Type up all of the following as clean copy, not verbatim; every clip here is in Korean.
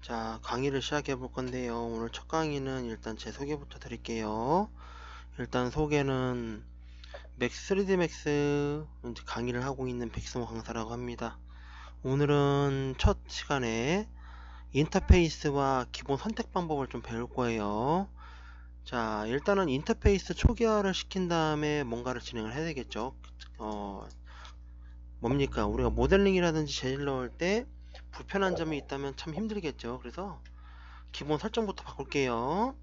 자, 강의를 시작해 볼 건데요. 오늘 첫 강의는 일단 제 소개부터 드릴게요. 일단 소개는 맥스 3D 맥스 강의를 하고 있는 백승호 강사라고 합니다. 오늘은 첫 시간에 인터페이스와 기본 선택 방법을 좀 배울 거예요. 자, 일단은 인터페이스 초기화를 시킨 다음에 뭔가를 진행을 해야 되겠죠. 뭡니까? 우리가 모델링이라든지 재질 넣을 때 불편한 점이 있다면 참 힘들겠죠. 그래서 기본 설정부터 바꿀게요.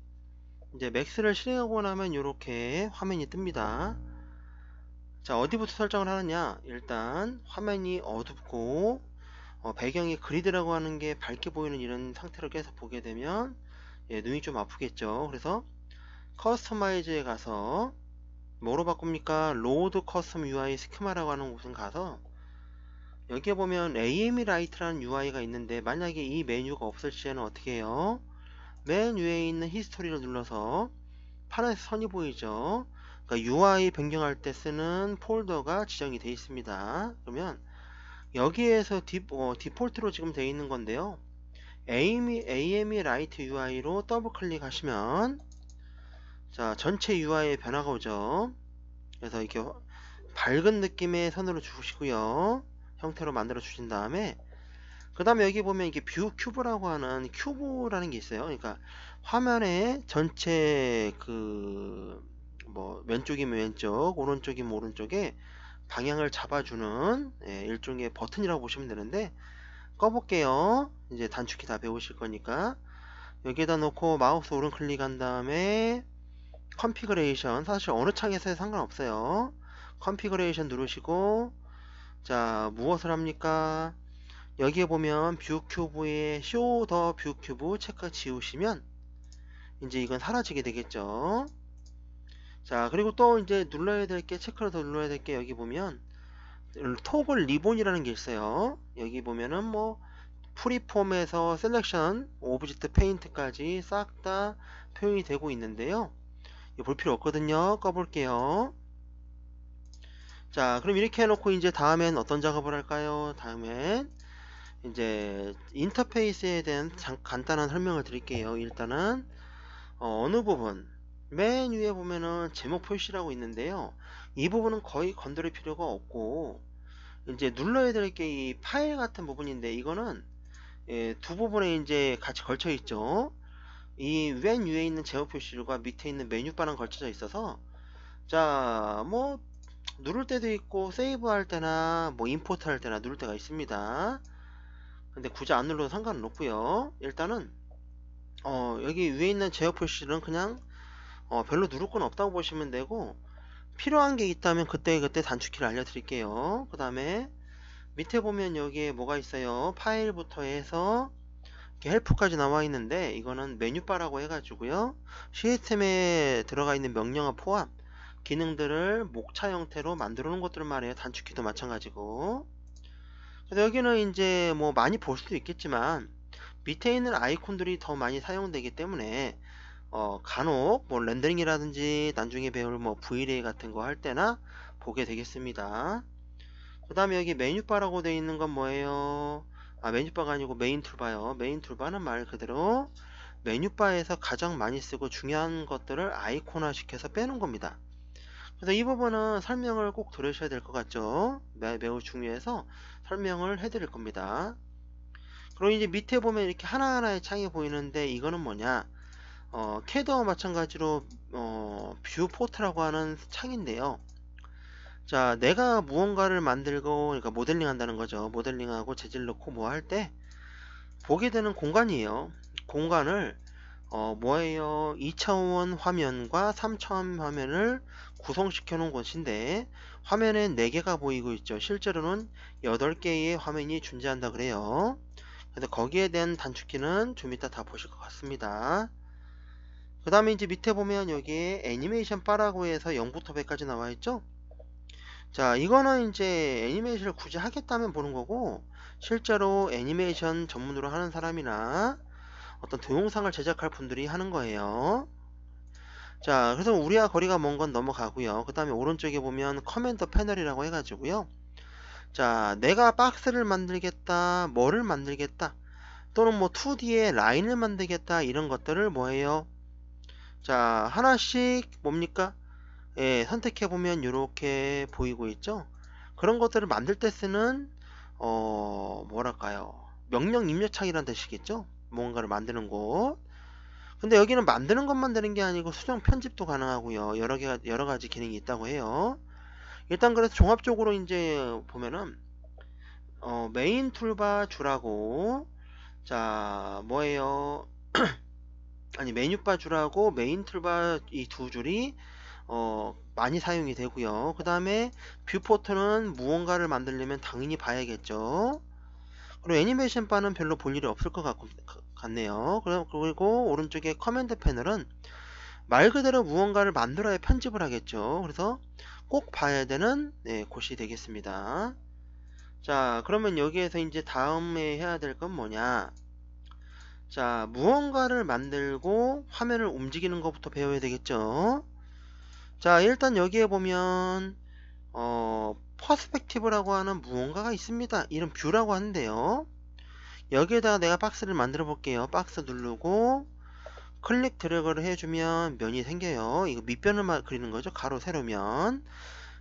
이제 맥스를 실행하고 나면 이렇게 화면이 뜹니다. 자, 어디부터 설정을 하느냐? 일단 화면이 어둡고 배경이 그리드라고 하는 게 밝게 보이는 이런 상태로 계속 보게 되면 눈이 좀 아프겠죠. 그래서 커스터마이즈에 가서 뭐로 바꿉니까? 로드 커스텀 UI 스키마라고 하는 곳에 가서 여기에 보면 AME 라이트라는 UI가 있는데, 만약에 이 메뉴가 없을 시에는 어떻게 해요? 맨 위에 있는 히스토리를 눌러서 파란색 선이 보이죠? 그러니까 UI 변경할 때 쓰는 폴더가 지정이 되어 있습니다. 그러면 여기에서 디폴트로 지금 되어 있는 건데요. AME Lite UI로 더블 클릭하시면 자, 전체 UI의 변화가 오죠. 그래서 이렇게 밝은 느낌의 선으로 주시고요. 형태로 만들어 주신 다음에 그 다음에 여기 보면 이게 뷰 큐브라고 하는 큐브라는 게 있어요. 그러니까 화면에 전체 왼쪽이면 왼쪽, 오른쪽이면 오른쪽에 방향을 잡아주는 일종의 버튼이라고 보시면 되는데, 꺼볼게요. 이제 단축키 다 배우실 거니까 여기에다 놓고 마우스 오른 클릭한 다음에 컨피그레이션, 사실 어느 창에서 상관없어요. 컨피그레이션 누르시고, 자, 무엇을 합니까? 여기에 보면 뷰 큐브에 쇼 더 뷰 큐브 체크 지우시면 이제 이건 사라지게 되겠죠. 자, 그리고 또 이제 눌러야 될 게, 체크를 더 눌러야 될 게, 여기 보면 토글 리본이라는 게 있어요. 여기 보면은 뭐 프리폼에서 셀렉션, 오브젝트 페인트까지 싹 다 표현이 되고 있는데요. 이거 볼 필요 없거든요. 꺼볼게요. 자, 그럼 이렇게 해놓고 이제 다음엔 어떤 작업을 할까요? 다음엔 이제 인터페이스에 대한 간단한 설명을 드릴게요. 일단은 어느 부분, 맨 위에 보면은 제목 표시라고 있는데요. 이 부분은 거의 건드릴 필요가 없고, 이제 눌러야 될 게 이 파일 같은 부분인데, 이거는 두 부분에 이제 같이 걸쳐 있죠. 이 맨 위에 있는 제목 표시과 밑에 있는 메뉴바랑 걸쳐져 있어서, 자, 뭐 누를 때도 있고 세이브 할 때나 뭐 임포트 할 때나 누를 때가 있습니다. 근데 굳이 안 눌러도 상관은 없고요. 일단은 여기 위에 있는 제어 표시는 그냥 별로 누를 건 없다고 보시면 되고, 필요한 게 있다면 그때그때 단축키를 알려드릴게요. 그 다음에 밑에 보면 여기에 뭐가 있어요? 파일부터 해서 이렇게 헬프까지 나와 있는데, 이거는 메뉴바라고 해가지고요, 시스템에 들어가 있는 명령어 포함 기능들을 목차 형태로 만들어 놓은 것들 말이에요. 단축키도 마찬가지고. 그래서 여기는 이제 뭐 많이 볼 수도 있겠지만 밑에 있는 아이콘들이 더 많이 사용되기 때문에 간혹 뭐 렌더링이라든지 나중에 배울 뭐 VLA 같은 거 할 때나 보게 되겠습니다. 그 다음에 여기 메뉴바라고 되어 있는 건 뭐예요? 메뉴바가 아니고 메인 툴바요. 메인 툴바는 말 그대로 메뉴바에서 가장 많이 쓰고 중요한 것들을 아이콘화 시켜서 빼는 겁니다. 그래서 이 부분은 설명을 꼭 들으셔야 될 것 같죠? 매우 중요해서 설명을 해드릴 겁니다. 그리고 이제 밑에 보면 이렇게 하나하나의 창이 보이는데, 이거는 뭐냐? 캐드와 마찬가지로 뷰 포트라고 하는 창인데요. 자, 내가 무언가를 만들고, 그러니까 모델링 한다는 거죠. 모델링하고 재질 넣고 뭐 할 때 보게 되는 공간이에요. 공간을 뭐예요? 2차원 화면과 3차원 화면을 구성시켜 놓은 곳인데, 화면에 4개가 보이고 있죠. 실제로는 8개의 화면이 존재한다 그래요. 그래서 거기에 대한 단축키는 좀 이따 다 보실 것 같습니다. 그 다음에 이제 밑에 보면 여기에 애니메이션 바라고 해서 0부터 100까지 나와 있죠. 자, 이거는 이제 애니메이션을 굳이 하겠다면 보는 거고, 실제로 애니메이션 전문으로 하는 사람이나 어떤 동영상을 제작할 분들이 하는 거예요. 자, 그래서 우리와 거리가 먼 건 넘어가고요. 그 다음에 오른쪽에 보면 커맨드 패널이라고 해가지고요. 자, 내가 박스를 만들겠다, 뭐를 만들겠다, 또는 뭐 2D에 라인을 만들겠다, 이런 것들을 뭐예요? 자, 하나씩 뭡니까? 예, 선택해보면 이렇게 보이고 있죠? 그런 것들을 만들 때 쓰는 뭐랄까요, 명령 입력창이라는 뜻이겠죠? 뭔가를 만드는 곳. 근데 여기는 만드는 것만 되는 게 아니고 수정 편집도 가능하고요. 여러 가지 기능이 있다고 해요. 일단 그래서 종합적으로 이제 보면은 메인 툴바 주라고, 자 뭐예요? 아니, 메뉴바 주라고 메인 툴바 이 두 줄이 많이 사용이 되고요. 그 다음에 뷰포트는 무언가를 만들려면 당연히 봐야겠죠. 그리고 애니메이션 바는 별로 볼 일이 없을 것 같네요. 그리고 오른쪽에 커맨드 패널은 말 그대로 무언가를 만들어야 편집을 하겠죠. 그래서 꼭 봐야 되는 곳이 되겠습니다. 자, 그러면 여기에서 이제 다음에 해야 될 건 뭐냐? 자, 무언가를 만들고 화면을 움직이는 것부터 배워야 되겠죠. 자, 일단 여기에 보면 퍼스펙티브라고 하는 무언가가 있습니다. 이름 뷰라고 하는데요. 여기에다가 내가 박스를 만들어 볼게요. 박스 누르고 클릭 드래그를 해주면 면이 생겨요. 이거 밑변을 그리는 거죠. 가로 세로면.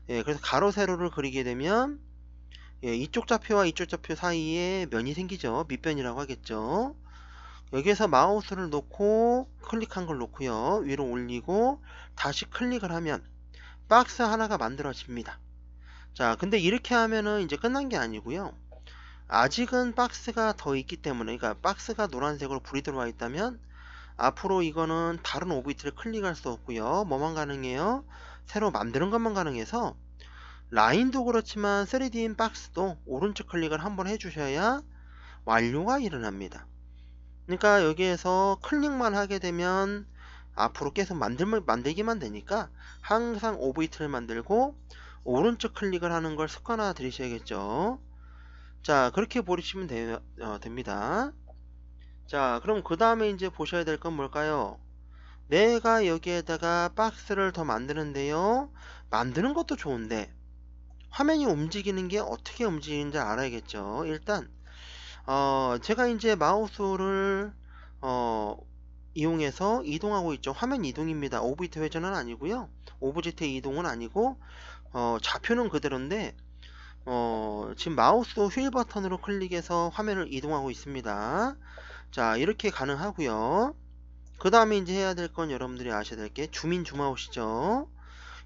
예, 그래서 가로 세로를 그리게 되면 예, 이쪽 좌표와 이쪽 좌표 사이에 면이 생기죠. 밑변이라고 하겠죠. 여기에서 마우스를 놓고 클릭한 걸 놓고요, 위로 올리고 다시 클릭을 하면 박스 하나가 만들어집니다. 자, 근데 이렇게 하면은 이제 끝난 게 아니고요. 아직은 박스가 더 있기 때문에, 그러니까 박스가 노란색으로 불이 들어와 있다면 앞으로 이거는 다른 오브젝트를 클릭할 수 없고요. 뭐만 가능해요? 새로 만드는 것만 가능해서 라인도 그렇지만 3D인 박스도 오른쪽 클릭을 한번 해주셔야 완료가 일어납니다. 그러니까 여기에서 클릭만 하게 되면 앞으로 계속 만들기만 되니까 항상 오브젝트를 만들고 오른쪽 클릭을 하는 걸 습관화 들이셔야겠죠. 자, 그렇게 보시면 됩니다. 자, 그럼 그 다음에 이제 보셔야 될 건 뭘까요? 내가 여기에다가 박스를 더 만드는데요. 만드는 것도 좋은데 화면이 움직이는 게 어떻게 움직이는지 알아야겠죠. 일단 제가 이제 마우스를 이용해서 이동하고 있죠. 화면 이동입니다. 오브젝트 회전은 아니고요. 오브젝트 이동은 아니고 좌표는 그대로인데 지금 마우스 휠 버튼으로 클릭해서 화면을 이동하고 있습니다. 자, 이렇게 가능하고요. 그 다음에 이제 해야 될 건 여러분들이 아셔야 될 게 줌인 줌아웃이죠.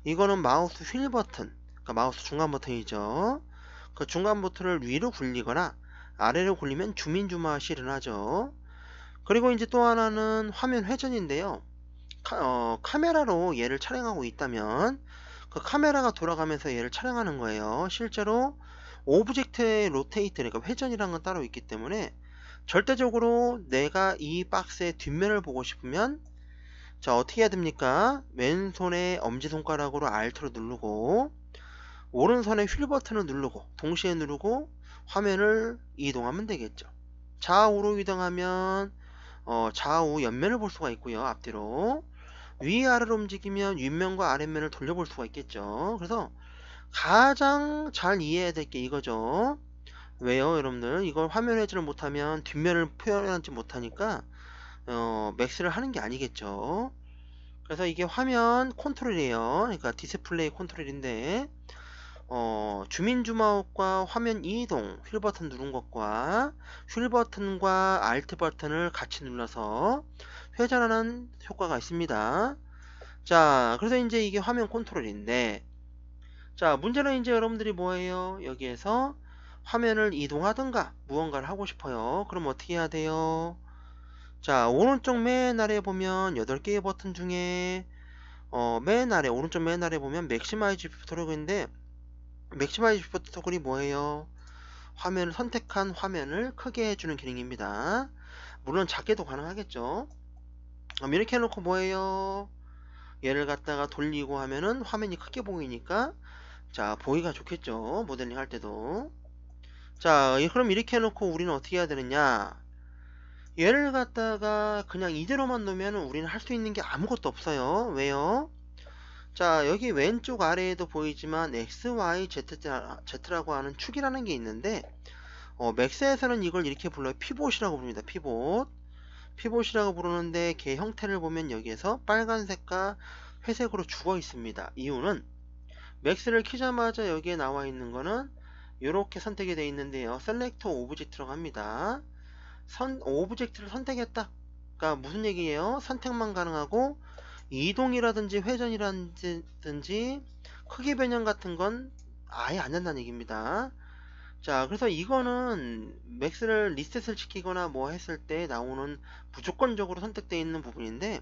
이거는 마우스 휠 버튼, 그러니까 마우스 중간 버튼이죠. 그 중간 버튼을 위로 굴리거나 아래로 굴리면 줌인 줌아웃이 일어나죠. 그리고 이제 또 하나는 화면 회전인데요. 카메라로 얘를 촬영하고 있다면 그 카메라가 돌아가면서 얘를 촬영하는 거예요. 실제로 오브젝트의 로테이트, 그러니까 회전이라는 건 따로 있기 때문에 절대적으로 내가 이 박스의 뒷면을 보고 싶으면 자, 어떻게 해야 됩니까? 왼손에 엄지손가락으로 Alt를 누르고 오른손에 휠 버튼을 누르고 동시에 누르고 화면을 이동하면 되겠죠. 좌우로 이동하면 좌우 옆면을 볼 수가 있고요. 앞뒤로 위아래로 움직이면 윗면과 아랫면을 돌려볼 수가 있겠죠. 그래서 가장 잘 이해해야 될 게 이거죠. 왜요, 여러분들? 이걸 화면 회전을 못하면 뒷면을 표현하지 못하니까 맥스를 하는 게 아니겠죠. 그래서 이게 화면 컨트롤이에요. 그러니까 디스플레이 컨트롤인데 줌인 줌아웃과 화면 이동, 휠 버튼 누른 것과 휠 버튼과 Alt 버튼을 같이 눌러서 회전하는 효과가 있습니다. 자, 그래서 이제 이게 화면 컨트롤인데, 자, 문제는 이제 여러분들이 뭐예요? 여기에서 화면을 이동하든가 무언가를 하고 싶어요. 그럼 어떻게 해야 돼요? 자, 오른쪽 맨 아래에 보면 8개의 버튼 중에 맨 아래, 오른쪽 맨 아래에 보면 맥시마이즈 뷰토그램인데 맥시마이즈 뷰토그램이 뭐예요? 화면을 선택한 화면을 크게 해주는 기능입니다. 물론 작게도 가능하겠죠. 이렇게 해놓고 뭐예요? 얘를 갖다가 돌리고 하면은 화면이 크게 보이니까 자, 보기가 좋겠죠. 모델링 할 때도. 자, 그럼 이렇게 해놓고 우리는 어떻게 해야 되느냐? 얘를 갖다가 그냥 이대로만 놓으면 우리는 할 수 있는 게 아무것도 없어요. 왜요? 자, 여기 왼쪽 아래에도 보이지만 X, Y, Z라고 하는 축이라는 게 있는데 맥스에서는 이걸 이렇게 불러요. 피봇이라고 부릅니다. 피봇이라고 부르는데 걔 형태를 보면 여기에서 빨간색과 회색으로 죽어 있습니다. 이유는 맥스를 키자마자 여기에 나와 있는 거는 이렇게 선택이 되어 있는데요. 셀렉트 오브젝트라고 합니다. 오브젝트를 선택했다. 그러니까 무슨 얘기예요? 선택만 가능하고 이동이라든지 회전이라든지 크기 변형 같은 건 아예 안 된다는 얘기입니다. 자, 그래서 이거는 맥스를 리셋을 시키거나 뭐 했을 때 나오는 무조건적으로 선택되어 있는 부분인데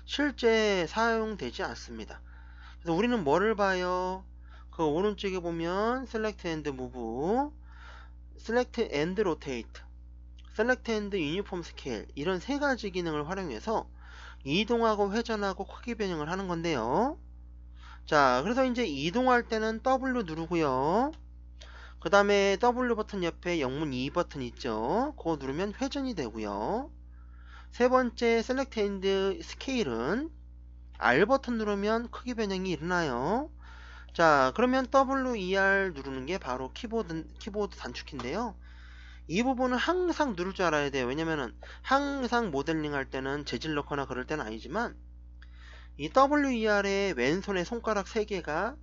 실제 사용되지 않습니다. 그래서 우리는 뭐를 봐요? 그 오른쪽에 보면 Select and Move, Select and Rotate, Select and Uniform Scale 이런 세 가지 기능을 활용해서 이동하고 회전하고 크기 변형을 하는 건데요. 자, 그래서 이제 이동할 때는 W 누르고요. 그 다음에 W 버튼 옆에 영문 E 버튼 있죠. 그거 누르면 회전이 되고요. 세 번째 Select and Scale은 R 버튼 누르면 크기 변형이 일어나요. 자, 그러면 WER 누르는 게 바로 키보드 단축키인데요. 이 부분은 항상 누를 줄 알아야 돼요. 왜냐면은 항상 모델링 할 때는 재질 넣거나 그럴 때는 아니지만 이 WER의 왼손의 손가락 3개가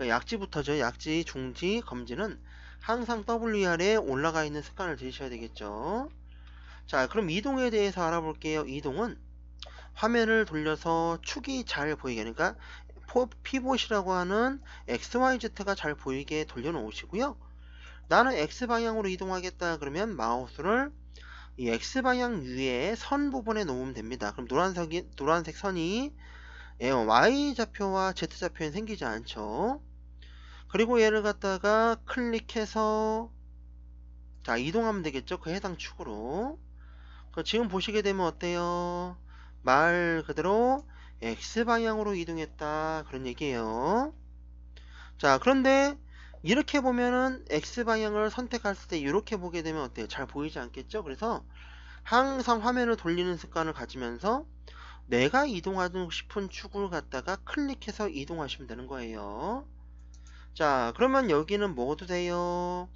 약지부터죠. 약지, 중지, 검지는 항상 WER에 올라가 있는 습관을 들이셔야 되겠죠. 자, 그럼 이동에 대해서 알아볼게요. 이동은 화면을 돌려서 축이 잘 보이게, 그러니까 피봇이라고 하는 XYZ가 잘 보이게 돌려놓으시고요. 나는 X방향으로 이동하겠다 그러면 마우스를 이 X방향 위에 선 부분에 놓으면 됩니다. 그럼 노란색 선이 Y좌표와 Z좌표엔 생기지 않죠. 그리고 얘를 갖다가 클릭해서 자, 이동하면 되겠죠. 그 해당 축으로. 지금 보시게 되면 어때요? 말 그대로 X방향으로 이동했다 그런 얘기예요. 자, 그런데 이렇게 보면은 X방향을 선택했을 때 이렇게 보게 되면 어때요? 잘 보이지 않겠죠? 그래서 항상 화면을 돌리는 습관을 가지면서 내가 이동하고 싶은 축을 갖다가 클릭해서 이동하시면 되는 거예요. 자, 그러면 여기는 뭐도 돼요?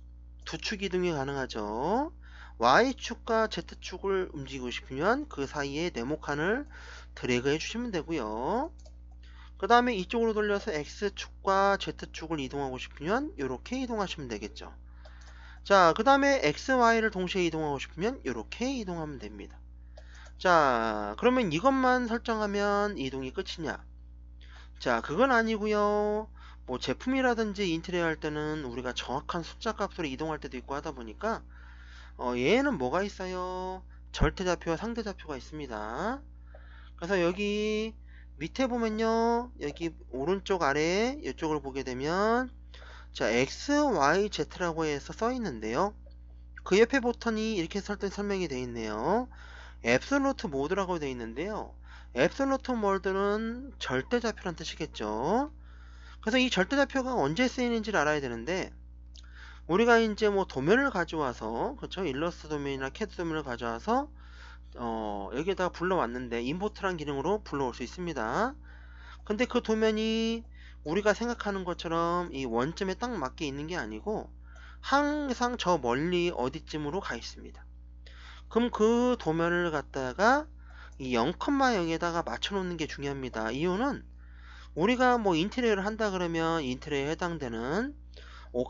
두 축 이동이 가능하죠. Y축과 Z축을 움직이고 싶으면 그 사이에 네모칸을 드래그 해주시면 되고요. 그 다음에 이쪽으로 돌려서 X축과 Z축을 이동하고 싶으면 이렇게 이동하시면 되겠죠. 자, 그 다음에 X, Y를 동시에 이동하고 싶으면 이렇게 이동하면 됩니다. 자, 그러면 이것만 설정하면 이동이 끝이냐? 자, 그건 아니고요. 뭐 제품이라든지 인테리어 할 때는 우리가 정확한 숫자 값으로 이동할 때도 있고 하다 보니까 얘는 뭐가 있어요? 절대좌표와 상대좌표가 있습니다. 그래서 여기 밑에 보면요, 여기 오른쪽 아래 이쪽을 보게 되면 자, X, Y, Z라고 해서 써 있는데요. 그 옆에 버튼이 이렇게 설명이 되어 있네요. 앱솔루트 모드라고 되어 있는데요. 앱솔루트 모드는 절대좌표란 뜻이겠죠. 그래서 이 절대좌표가 언제 쓰이는지를 알아야 되는데 우리가 이제 뭐 도면을 가져와서 그렇죠, 일러스트 도면이나 캐드 도면을 가져와서 여기에다가 불러왔는데 임포트란 기능으로 불러올 수 있습니다. 근데 그 도면이 우리가 생각하는 것처럼 이 원점에 딱 맞게 있는 게 아니고 항상 저 멀리 어디쯤으로 가 있습니다. 그럼 그 도면을 갖다가 이 0,0에다가 맞춰 놓는 게 중요합니다. 이유는 우리가 뭐 인테리어를 한다 그러면 인테리어에 해당되는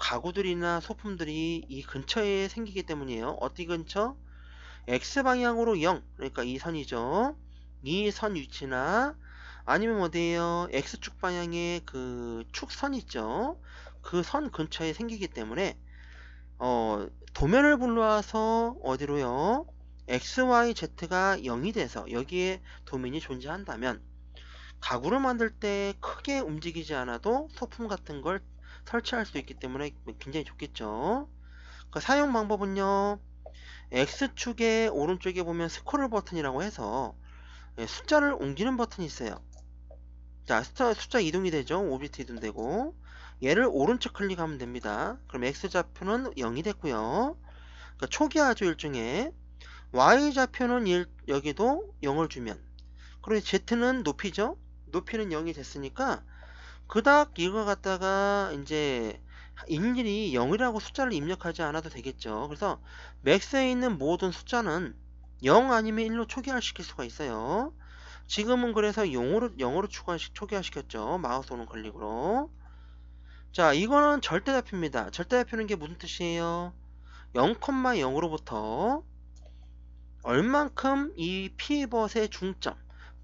가구들이나 소품들이 이 근처에 생기기 때문이에요. 어디 근처? X방향으로 0, 그러니까 이 선이죠. 이 선 위치나 아니면 어디에요? X축 방향의 그 축선 있죠. 그 선 근처에 생기기 때문에 도면을 불러와서 어디로요? X, Y, Z가 0이 돼서 여기에 도면이 존재한다면 가구를 만들 때 크게 움직이지 않아도 소품 같은 걸 설치할 수 있기 때문에 굉장히 좋겠죠. 그 사용 방법은요, X축의 오른쪽에 보면 스크롤 버튼이라고 해서 숫자를 옮기는 버튼이 있어요. 자, 숫자 이동이 되죠. 5비트 이동되고 얘를 오른쪽 클릭하면 됩니다. 그럼 X좌표는 0이 됐고요. 그러니까 초기화죠, 일종의. Y좌표는 여기도 0을 주면, 그리고 Z는 높이죠. 높이는 0이 됐으니까 그닥 이거 갖다가 이제 일일이 0이라고 숫자를 입력하지 않아도 되겠죠. 그래서 맥스에 있는 모든 숫자는 0 아니면 1로 초기화시킬 수가 있어요. 지금은 그래서 0으로 초기화시켰죠. 마우스 오른 클릭으로. 자, 이거는 절대좌표입니다. 절대좌표는 게 무슨 뜻이에요? 0,0으로부터 얼만큼 이 피벗의 중점,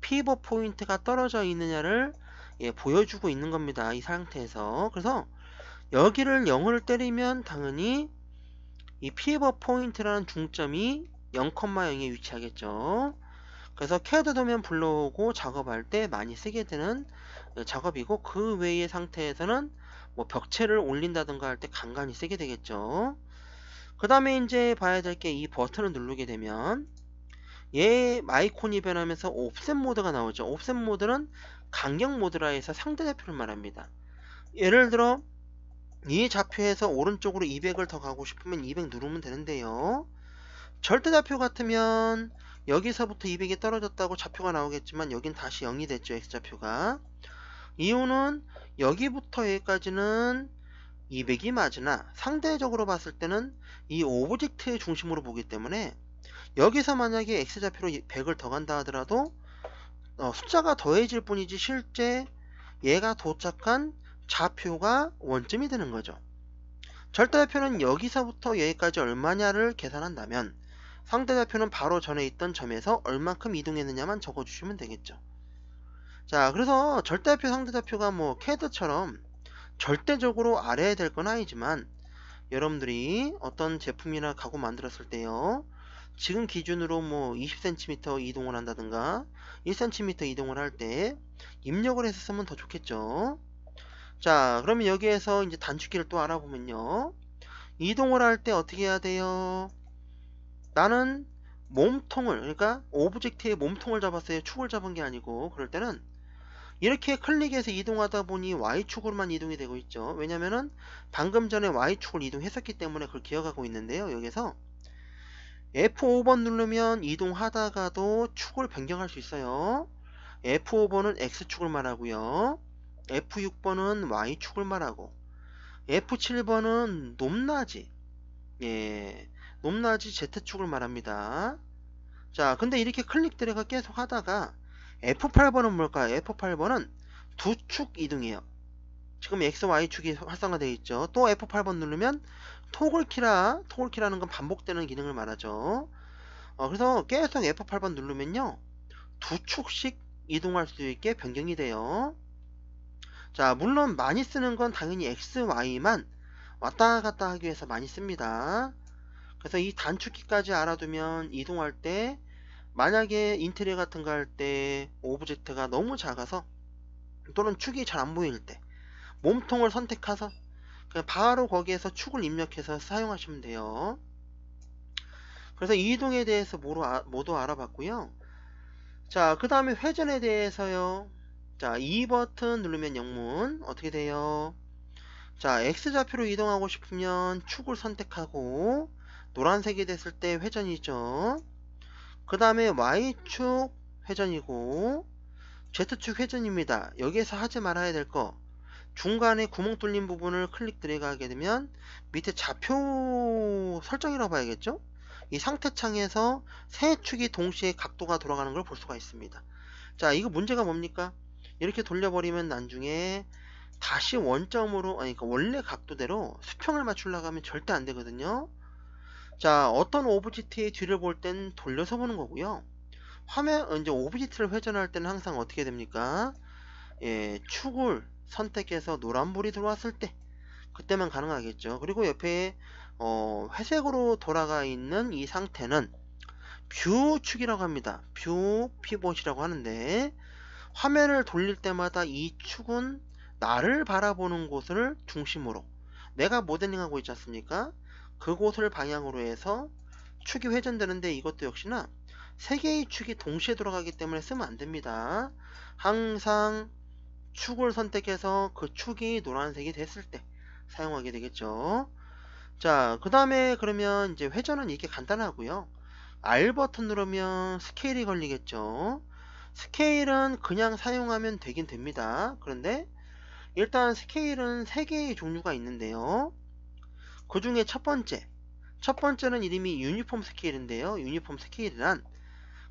피벗 포인트가 떨어져 있느냐를 보여주고 있는 겁니다. 이 상태에서. 그래서 여기를 0을 때리면 당연히 이 피벗 포인트라는 중점이 0,0에 위치하겠죠. 그래서 캐드 도면 불러오고 작업할 때 많이 쓰게 되는 작업이고, 그 외의 상태에서는 뭐 벽체를 올린다든가 할 때 간간히 쓰게 되겠죠. 그 다음에 이제 봐야 될 게, 이 버튼을 누르게 되면 얘 아이콘이 변하면서 옵셋 모드가 나오죠. 옵셋 모드는 간격 모드라 해서 상대좌표를 말합니다. 예를 들어 이 좌표에서 오른쪽으로 200을 더 가고 싶으면 200 누르면 되는데요. 절대좌표 같으면 여기서부터 200이 떨어졌다고 좌표가 나오겠지만 여긴 다시 0이 됐죠. X좌표가. 이유는 여기부터 여기까지는 200이 맞으나 상대적으로 봤을 때는 이 오브젝트의 중심으로 보기 때문에 여기서 만약에 X좌표로 100을 더 간다 하더라도 숫자가 더해질 뿐이지 실제 얘가 도착한 좌표가 원점이 되는 거죠. 절대좌표는 여기서부터 여기까지 얼마냐를 계산한다면 상대좌표는 바로 전에 있던 점에서 얼만큼 이동했느냐만 적어주시면 되겠죠. 자, 그래서 절대좌표, 상대좌표가 뭐 캐드처럼 절대적으로 알아야 될 건 아니지만, 여러분들이 어떤 제품이나 가구 만들었을 때요, 지금 기준으로 뭐 20cm 이동을 한다든가 1cm 이동을 할 때 입력을 해서 쓰면 더 좋겠죠. 자, 그러면 여기에서 이제 단축키를 또 알아보면요, 이동을 할 때 어떻게 해야 돼요? 나는 몸통을, 그러니까 오브젝트의 몸통을 잡았어요. 축을 잡은 게 아니고. 그럴 때는 이렇게 클릭해서 이동하다 보니 Y축으로만 이동이 되고 있죠. 왜냐면은 방금 전에 Y축을 이동했었기 때문에 그걸 기억하고 있는데요. 여기서 F5번 누르면 이동하다가도 축을 변경할 수 있어요. F5번은 X축을 말하고요. F6번은 Y축을 말하고, F7번은 높낮이, 높낮이 Z축을 말합니다. 자, 근데 이렇게 클릭 드래그 계속 하다가 F8번은 뭘까요? F8번은 두 축 이동이에요. 지금 X, Y축이 활성화되어 있죠. 또 F8번 누르면 토글키라는 건 반복되는 기능을 말하죠. 그래서 계속 F8번 누르면요, 두 축씩 이동할 수 있게 변경이 돼요. 자, 물론 많이 쓰는 건 당연히 X, Y만 왔다 갔다 하기 위해서 많이 씁니다. 그래서 이 단축키까지 알아두면 이동할 때, 만약에 인테리어 같은 거 할 때 오브젝트가 너무 작아서 또는 축이 잘 안 보일 때 몸통을 선택해서 그냥 바로 거기에서 축을 입력해서 사용하시면 돼요. 그래서 이동에 대해서 모두 알아봤고요. 자, 그 다음에 회전에 대해서요. 자, 이 버튼 누르면 영문 어떻게 돼요? 자, X좌표로 이동하고 싶으면 축을 선택하고 노란색이 됐을 때 회전이죠. 그 다음에 Y축 회전이고 Z축 회전입니다. 여기에서 하지 말아야 될 거, 중간에 구멍 뚫린 부분을 클릭 드래그 하게 되면 밑에 좌표 설정이라고 봐야겠죠? 이 상태창에서 세 축이 동시에 각도가 돌아가는 걸 볼 수가 있습니다. 자, 이거 문제가 뭡니까? 이렇게 돌려버리면 나중에 다시 원점으로, 아니 그러니까 원래 각도대로 수평을 맞추려고 하면 절대 안 되거든요. 자, 어떤 오브젝트의 뒤를 볼 땐 돌려서 보는 거고요. 이제 오브젝트를 회전할 때는 항상 어떻게 됩니까? 축을 선택해서 노란불이 들어왔을 때 그때만 가능하겠죠. 그리고 옆에 회색으로 돌아가 있는 이 상태는 뷰 축이라고 합니다. 뷰 피봇이라고 하는데, 화면을 돌릴 때마다 이 축은 나를 바라보는 곳을 중심으로, 내가 모델링하고 있지 않습니까? 그곳을 방향으로 해서 축이 회전되는데, 이것도 역시나 세 개의 축이 동시에 돌아가기 때문에 쓰면 안 됩니다. 항상 축을 선택해서 그 축이 노란색이 됐을 때 사용하게 되겠죠. 자, 그 다음에 그러면 이제 회전은 이렇게 간단하고요. R 버튼 누르면 스케일이 걸리겠죠. 스케일은 그냥 사용하면 되긴 됩니다. 그런데 일단 스케일은 3개의 종류가 있는데요. 그 중에 첫 번째는 이름이 유니폼 스케일인데요. 유니폼 스케일이란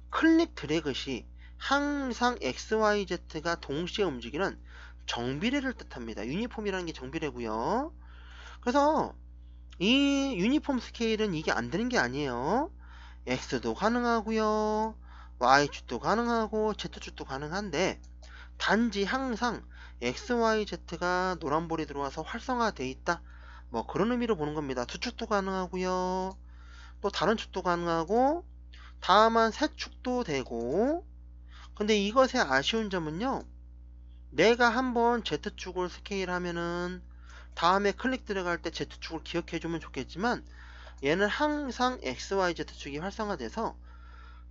클릭 드래그 시 항상 XYZ가 동시에 움직이는 정비례를 뜻합니다. 유니폼이라는 게 정비례고요. 그래서 이 유니폼 스케일은 이게 안 되는 게 아니에요. X도 가능하고요. Y축도 가능하고 Z축도 가능한데 단지 항상 XYZ가 노란볼이 들어와서 활성화되어 있다. 뭐 그런 의미로 보는 겁니다. 투축도 가능하고요. 또 다른 축도 가능하고 다만 세축도 되고 근데 이것의 아쉬운 점은요. 내가 한번 Z축을 스케일하면은 다음에 클릭 들어갈 때 Z축을 기억해주면 좋겠지만 얘는 항상 XYZ축이 활성화돼서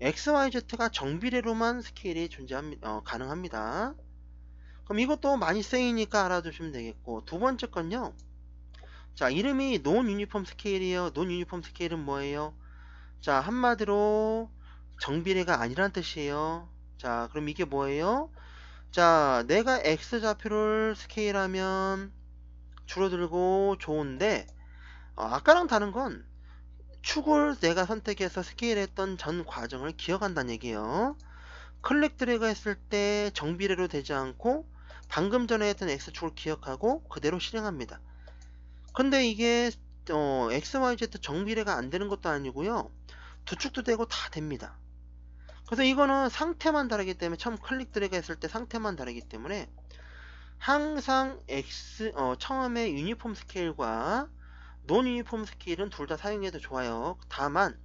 XYZ가 정비례로만 스케일이 가능합니다. 그럼 이것도 많이 쓰이니까 알아두시면 되겠고 두 번째 건요. 자, 이름이 논 유니폼 스케일이에요. 논 유니폼 스케일은 뭐예요? 자, 한마디로 정비례가 아니란 뜻이에요. 자, 그럼 이게 뭐예요? 자, 내가 X좌표를 스케일하면 줄어들고 좋은데 아까랑 다른 건 축을 내가 선택해서 스케일했던 전 과정을 기억한다는 얘기예요. 클릭 드래그 했을 때 정비례로 되지 않고 방금 전에 했던 X축을 기억하고 그대로 실행합니다. 근데 이게 XYZ 정비례가 안 되는 것도 아니고요. 두 축도 되고 다 됩니다. 그래서 이거는 상태만 다르기 때문에 처음 클릭 드래그 했을 때 상태만 다르기 때문에 항상 처음에 유니폼 스케일과 논 유니폼 스케일은 둘 다 사용해도 좋아요. 다만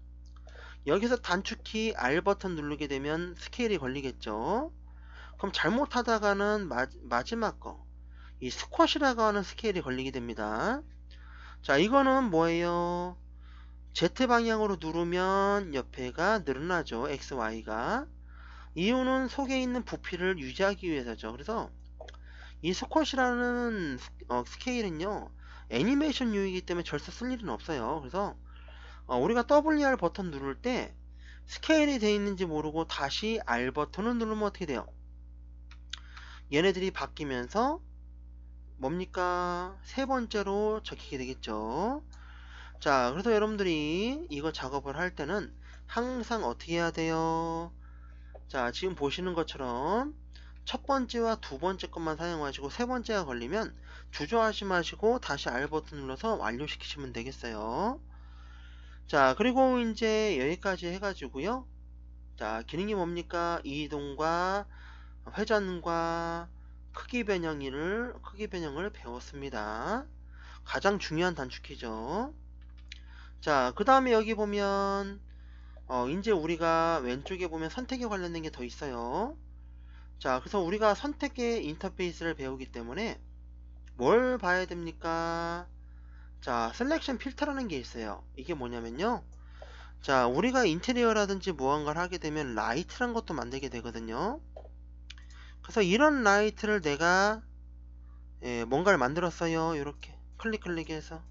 여기서 단축키 R 버튼 누르게 되면 스케일이 걸리겠죠. 그럼 잘못하다가는 마지막 거 이 스쿼시라고 하는 스케일이 걸리게 됩니다. 자, 이거는 뭐예요? Z 방향으로 누르면 옆에가 늘어나죠. XY가. 이유는 속에 있는 부피를 유지하기 위해서죠. 그래서 이 스쿼시라는 스케일은요. 애니메이션 유이기 때문에 절대 쓸 일은 없어요. 그래서 우리가 WR 버튼 누를 때 스케일이 되어 있는지 모르고 다시 R 버튼을 누르면 어떻게 돼요? 얘네들이 바뀌면서 뭡니까? 세 번째로 적히게 되겠죠. 자, 그래서 여러분들이 이거 작업을 할 때는 항상 어떻게 해야 돼요? 자, 지금 보시는 것처럼 첫 번째와 두 번째 것만 사용하시고 세 번째가 걸리면 주저하지 마시고 다시 R 버튼 눌러서 완료시키시면 되겠어요. 자, 그리고 이제 여기까지 해가지고요. 자, 기능이 뭡니까? 이동과 회전과 크기 변형을 배웠습니다. 가장 중요한 단축키죠. 자, 그 다음에 여기 보면 이제 우리가 왼쪽에 보면 선택에 관련된 게 더 있어요. 자, 그래서 우리가 선택의 인터페이스를 배우기 때문에 뭘 봐야 됩니까? 자, 셀렉션 필터라는 게 있어요. 이게 뭐냐면요. 자, 우리가 인테리어라든지 무언가를 하게 되면 라이트란 것도 만들게 되거든요. 그래서 이런 라이트를 내가 뭔가를 만들었어요. 이렇게 클릭해서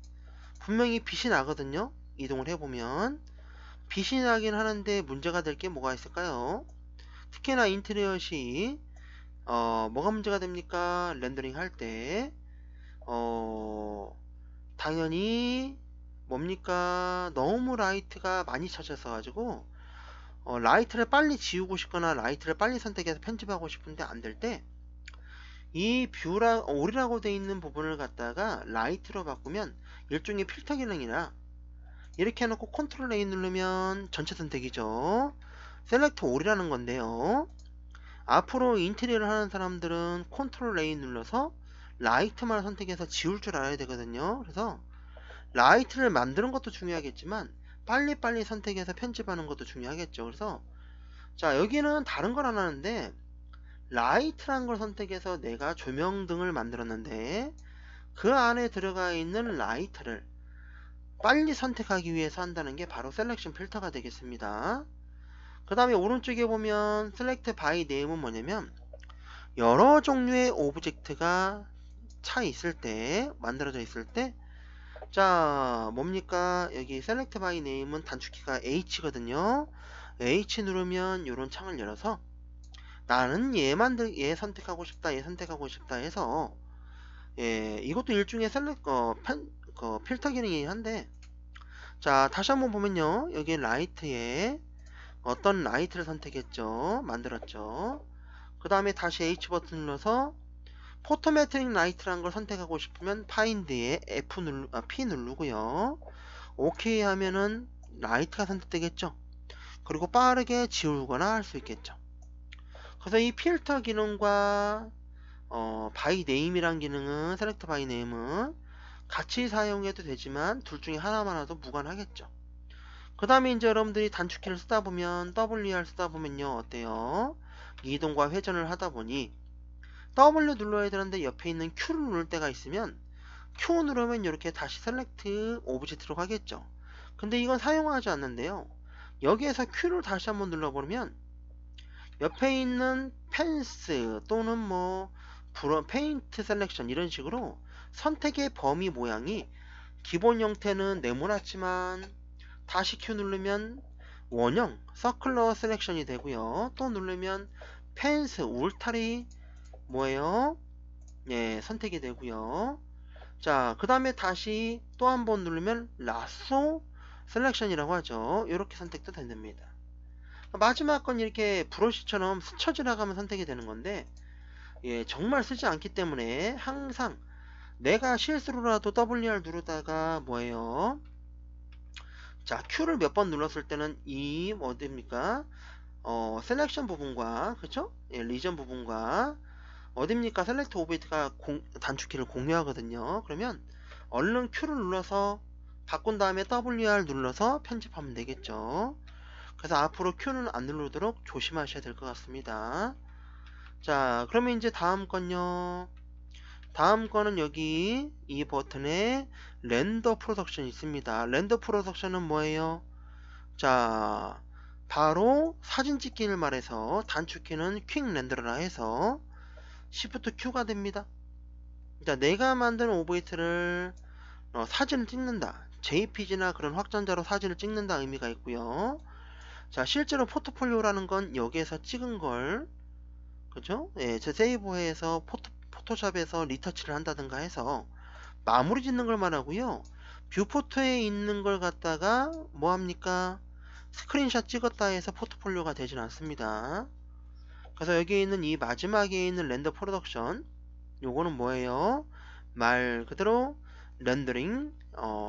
분명히 빛이 나거든요. 이동을 해보면 빛이 나긴 하는데 문제가 될 게 뭐가 있을까요? 특히나 인테리어 시 뭐가 문제가 됩니까? 렌더링 할 때 당연히 뭡니까? 너무 라이트가 많이 쳐져서 가지고 라이트를 빨리 지우고 싶거나 라이트를 빨리 선택해서 편집하고 싶은데 안 될 때 이 올이라고 되어 있는 부분을 갖다가 라이트로 바꾸면 일종의 필터 기능이라 이렇게 해놓고 컨트롤 A 누르면 전체 선택이죠. 셀렉트 올이라는 건데요. 앞으로 인테리어를 하는 사람들은 컨트롤 A 눌러서 라이트만 선택해서 지울 줄 알아야 되거든요. 그래서 라이트를 만드는 것도 중요하겠지만 빨리빨리 선택해서 편집하는 것도 중요하겠죠. 그래서 자, 여기는 다른 걸 안 하는데 라이트란 걸 선택해서 내가 조명등을 만들었는데 그 안에 들어가 있는 라이트를 빨리 선택하기 위해서 한다는 게 바로 셀렉션 필터가 되겠습니다. 그 다음에 오른쪽에 보면 select by name은 뭐냐면 여러 종류의 오브젝트가 있을 때 만들어져 있을 때 자, 뭡니까? 여기 select by name은 단축키가 H거든요. H 누르면 이런 창을 열어서 나는 얘 선택하고 싶다, 얘 선택하고 싶다 해서 예, 이것도 일종의 필터 기능이긴 한데, 자, 다시 한번 보면요. 여기 라이트에 어떤 라이트를 선택했죠. 만들었죠. 그 다음에 다시 H 버튼 눌러서 포토메트릭 라이트라는 걸 선택하고 싶으면 파인드에 P 누르고요. OK 하면은 라이트가 선택되겠죠. 그리고 빠르게 지우거나 할 수 있겠죠. 그래서 이 필터 기능과 바이 네임이란 기능은 셀렉트 바이 네임은 같이 사용해도 되지만 둘 중에 하나만 해도 무관하겠죠. 그 다음에 이제 여러분들이 단축키를 쓰다 보면 WR 쓰다 보면요 어때요? 이동과 회전을 하다 보니 W 눌러야 되는데 옆에 있는 Q를 누를 때가 있으면 Q 누르면 이렇게 다시 셀렉트 오브젝트로 가겠죠. 근데 이건 사용하지 않는데요. 여기에서 Q를 다시 한번 눌러버리면 옆에 있는 펜스 또는 뭐 페인트 셀렉션 이런 식으로 선택의 범위 모양이 기본 형태는 네모났지만 다시 Q 누르면 원형 서클러 셀렉션이 되고요. 또 누르면 펜스 울타리 뭐예요? 예, 선택이 되고요. 자, 그 다음에 다시 또 한 번 누르면 라쏘 셀렉션이라고 하죠. 이렇게 선택도 됩니다. 마지막 건 이렇게 브러쉬처럼 스쳐 지나가면 선택이 되는 건데, 예, 정말 쓰지 않기 때문에 항상 내가 실수로라도 WR 누르다가 뭐예요? 자, Q를 몇 번 눌렀을 때는 이 어딥니까? 셀렉션 부분과 그쵸? 예, 리전 부분과 어딥니까? 셀렉트 오브젝트가 단축키를 공유하거든요. 그러면 얼른 Q를 눌러서 바꾼 다음에 WR 눌러서 편집하면 되겠죠. 그래서 앞으로 Q는 안 누르도록 조심하셔야 될 것 같습니다. 자, 그러면 이제 다음 건요. 다음 거는 여기 이 버튼에 렌더 프로덕션이 있습니다. 렌더 프로덕션은 뭐예요? 자, 바로 사진 찍기를 말해서 단축키는 퀵 렌더라 해서 Shift Q가 됩니다. 자, 내가 만든 오브젝트를 사진을 찍는다. JPG나 그런 확장자로 사진을 찍는다 의미가 있고요. 자, 실제로 포트폴리오라는 건 여기에서 찍은 걸 그죠? 예, 제 세이브해서 포토샵에서 리터치를 한다든가 해서 마무리 짓는 걸 말하고요. 뷰포토에 있는 걸 갖다가 뭐합니까? 스크린샷 찍었다 해서 포트폴리오가 되진 않습니다. 그래서 여기 있는 이 마지막에 있는 렌더 프로덕션 요거는 뭐예요? 말 그대로 렌더링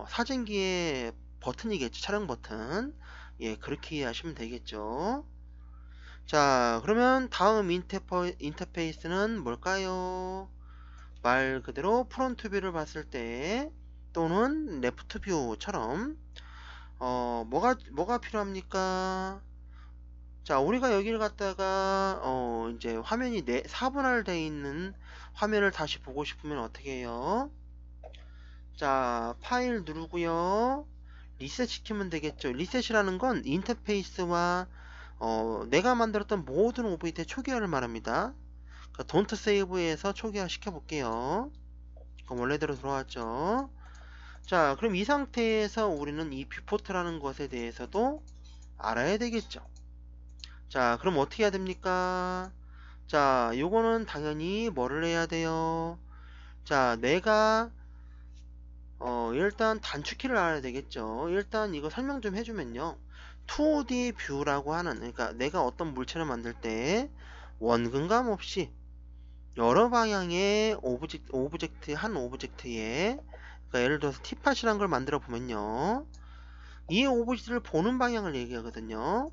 사진기의 버튼이겠죠. 촬영 버튼. 예, 그렇게 이해하시면 되겠죠. 자, 그러면 다음 인터페이스는 뭘까요? 말 그대로 프론트 뷰를 봤을 때 또는 레프트 뷰처럼 뭐가 필요합니까? 자, 우리가 여기를 갖다가 이제 화면이 4분할 되어 있는 화면을 다시 보고 싶으면 어떻게 해요? 자, 파일 누르고요. 리셋 시키면 되겠죠. 리셋이라는 건 인터페이스와 내가 만들었던 모든 오브젝트의 초기화를 말합니다. 그러니까 don't save에서 초기화 시켜볼게요. 그럼 원래대로 들어왔죠. 자, 그럼 이 상태에서 우리는 이 뷰포트라는 것에 대해서도 알아야 되겠죠. 자, 그럼 어떻게 해야 됩니까? 자, 요거는 당연히 뭐를 해야 돼요? 자, 내가 일단 단축키를 알아야 되겠죠. 일단 이거 설명 좀 해주면요. 2D 뷰라고 하는, 그러니까 내가 어떤 물체를 만들 때 원근감 없이 여러 방향의 오브젝트 한 오브젝트에, 그러니까 예를 들어서 티팟이란 걸 만들어 보면요. 이 오브젝트를 보는 방향을 얘기하거든요.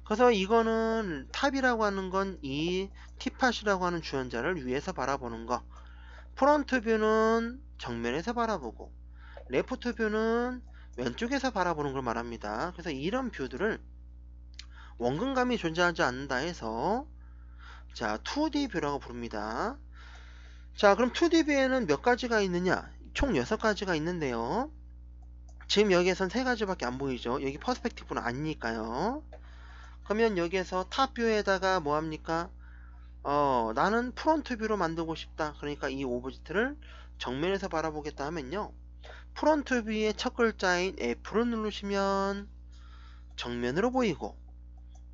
그래서 이거는 탑이라고 하는 건 이 티팟이라고 하는 주연자를 위에서 바라보는 거. 프론트 뷰는 정면에서 바라보고 레프트 뷰는 왼쪽에서 바라보는 걸 말합니다. 그래서 이런 뷰들을 원근감이 존재하지 않는다 해서 자 2D 뷰라고 부릅니다. 자, 그럼 2D 뷰에는 몇 가지가 있느냐? 총 6가지가 있는데요. 지금 여기에선 3가지밖에 안 보이죠. 여기 퍼스펙티브는 아니니까요. 그러면 여기에서 탑 뷰에다가 뭐합니까? 나는 프론트 뷰로 만들고 싶다. 그러니까 이 오브젝트를 정면에서 바라보겠다 하면요. 프론트 뷰의 첫 글자인 F를 누르시면 정면으로 보이고,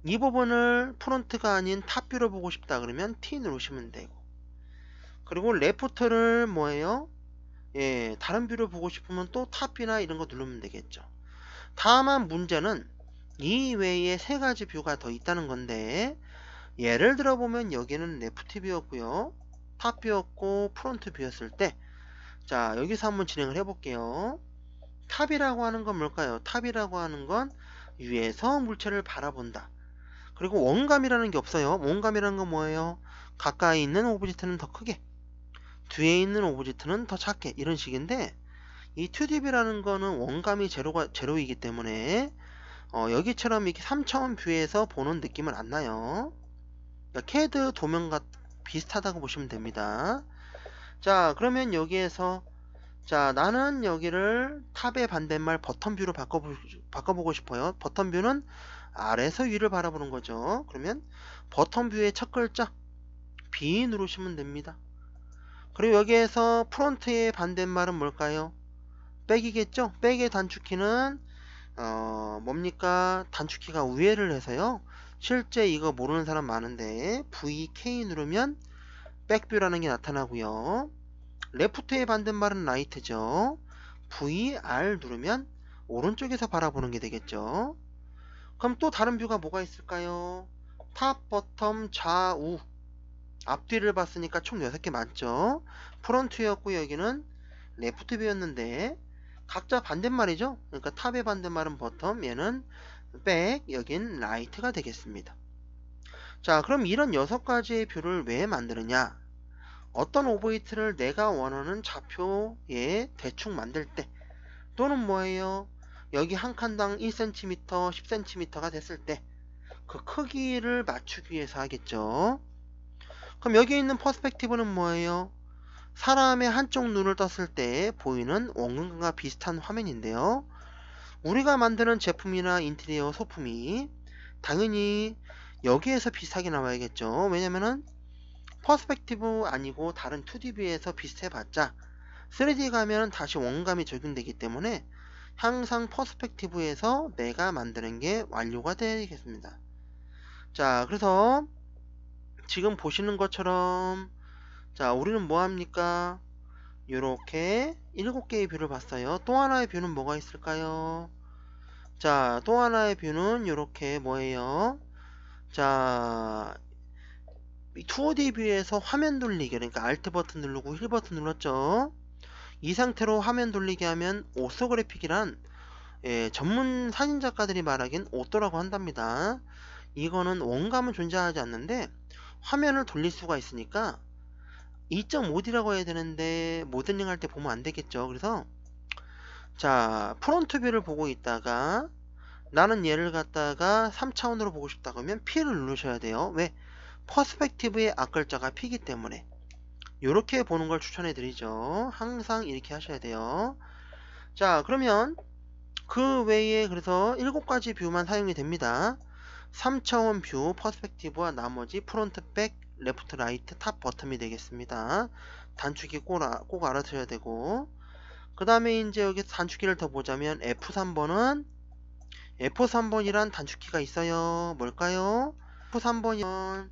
이 부분을 프론트가 아닌 탑 뷰로 보고 싶다 그러면 T 누르시면 되고, 그리고 레프트를 뭐예요? 예, 다른 뷰를 보고 싶으면 또 탑이나 이런 거 누르면 되겠죠. 다만 문제는 이 외에 세 가지 뷰가 더 있다는 건데, 예를 들어 보면 여기는 레프트 뷰였고요, 탑 뷰였고 프론트 뷰였을 때, 자 여기서 한번 진행을 해 볼게요. 탑이라고 하는 건 뭘까요? 탑이라고 하는 건 위에서 물체를 바라본다. 그리고 원감이라는 게 없어요. 원감이라는 건 뭐예요? 가까이 있는 오브젝트는 더 크게, 뒤에 있는 오브젝트는 더 작게, 이런 식인데, 이 2DV라는 거는 원감이 제로이기 때문에 여기처럼 이렇게 3차원 뷰에서 보는 느낌은 안 나요. 그러니까 CAD 도면과 비슷하다고 보시면 됩니다. 자 그러면 여기에서, 자 나는 여기를 탑의 반대말 버튼 뷰로 바꿔보고 싶어요. 버튼 뷰는 아래에서 위를 바라보는 거죠. 그러면 버튼 뷰의 첫 글자 B 누르시면 됩니다. 그리고 여기에서 프론트의 반대말은 뭘까요? 백이겠죠? 백의 단축키는 뭡니까? 단축키가 우회를 해서요, 실제 이거 모르는 사람 많은데 VK 누르면 백뷰라는 게 나타나고요, 레프트의 반대말은 라이트죠. VR 누르면 오른쪽에서 바라보는 게 되겠죠. 그럼 또 다른 뷰가 뭐가 있을까요? 탑, 버텀, 좌우, 앞뒤를 봤으니까 총 6개 맞죠? 프론트였고 여기는 레프트 뷰였는데 각자 반대말이죠. 그러니까 탑의 반대말은 버텀, 얘는 백, 여긴 라이트가 되겠습니다. 자 그럼 이런 6가지의 뷰를 왜 만드느냐? 어떤 오브젝트를 내가 원하는 좌표에 대충 만들 때, 또는 뭐예요? 여기 한 칸당 1cm, 10cm가 됐을 때 그 크기를 맞추기 위해서 하겠죠. 그럼 여기 있는 퍼스펙티브는 뭐예요? 사람의 한쪽 눈을 떴을 때 보이는 원근과 비슷한 화면인데요, 우리가 만드는 제품이나 인테리어 소품이 당연히 여기에서 비슷하게 나와야겠죠. 왜냐면은 퍼스펙티브 아니고 다른 2D뷰에서 비슷해봤자 3D 가면 다시 원감이 적용되기 때문에 항상 퍼스펙티브에서 내가 만드는 게 완료가 되겠습니다. 자 그래서 지금 보시는 것처럼, 자 우리는 뭐합니까? 이렇게 7개의 뷰를 봤어요. 또 하나의 뷰는 뭐가 있을까요? 자 또 하나의 뷰는 이렇게 뭐예요? 자 2D 뷰에서 화면 돌리기, 그러니까 Alt 버튼 누르고 힐 버튼 눌렀죠. 이 상태로 화면 돌리기 하면 오소그래픽이란, 전문 사진 작가들이 말하긴 오또라고 한답니다. 이거는 원감은 존재하지 않는데 화면을 돌릴 수가 있으니까 2.5D라고 해야 되는데 모델링 할 때 보면 안 되겠죠. 그래서 자 프론트 뷰를 보고 있다가 나는 얘를 갖다가 3차원으로 보고 싶다 그러면 P를 누르셔야 돼요. 왜? 퍼스펙티브의 앞글자가 P이기 때문에 이렇게 보는 걸 추천해 드리죠. 항상 이렇게 하셔야 돼요. 자 그러면 그 외에 그래서 7가지 뷰만 사용이 됩니다. 3차원 뷰, 퍼스펙티브와 나머지 프론트, 백, 레프트, 라이트, 탑, 버텀이 되겠습니다. 단축키 꼭 알아두셔야 되고, 그 다음에 이제 여기 단축키를 더 보자면 F3번은 F3번이란 단축키가 있어요. 뭘까요? F3번이면